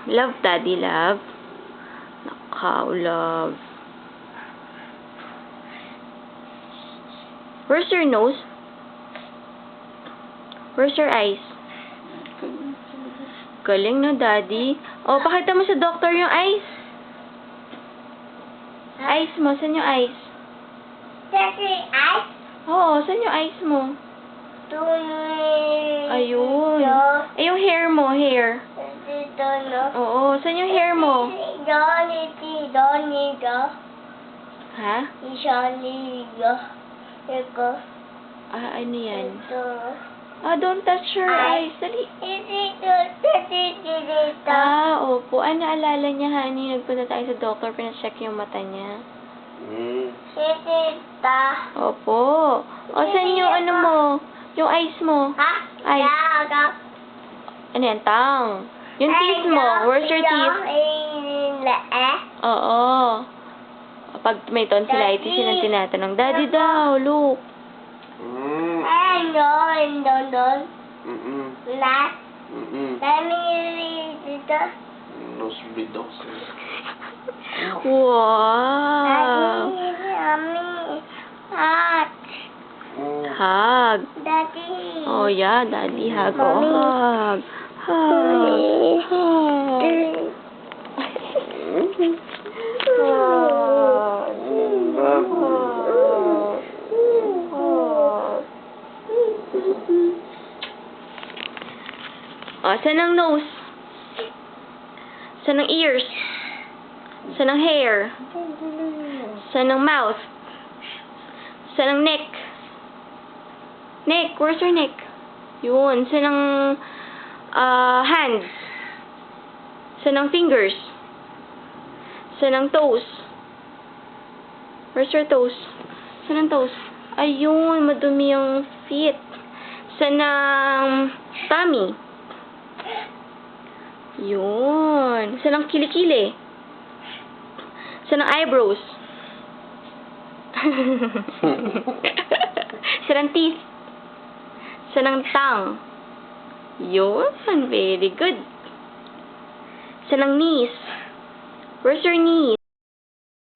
Love, daddy, love. Nakaw, love. Where's your nose? Where's your eyes? Galing na, daddy. Oh, pakita mo sa doctor yung eyes. Eyes mo. Saan yung eyes? Daddy, eyes? Oo, saan yung eyes mo? Ayun. Eh, yung hair mo, hair. Dito, no? Oo, saan yung hair mo? Dito. Ha? Dito. Ah, ano yan? Dito. Ah, don't touch your eyes. Dali. Dito. Ah, opo. Ah, naalala niya, honey. Nagpunta tayo sa doctor, pinacheck yung mata niya. Dito. Opo. O, saan yung ano mo? Yung eyes mo? Ha? Eyes. Daga. Ano yan? Tang. Yung teeth mo. Where's your teeth? Oo. Pag may tonsillitis, yun ang tinatanong. Daddy daw, look. Last. Dito. Nosebleed daw sa'yo. Wow. Hug. Daddy. Oh, yeah, daddy, hug. Oh, hug. Hug. Hug. Oh, saan ang nose? Saan ang ears? Saan ang hair? Saan ang mouth? Saan ang neck? Neck, where's your neck? Yun, saan ang hands? Saan ang fingers? Saan ang toes? Where's your toes? Saan ang toes? Ayun, madumi yung feet. Saan ang tummy? Yun. Saan ang kilikili? Saan ang eyebrows? Saan ang teeth? Saan ang tongue? Yun. Very good. Saan ang knees? Where's your knees?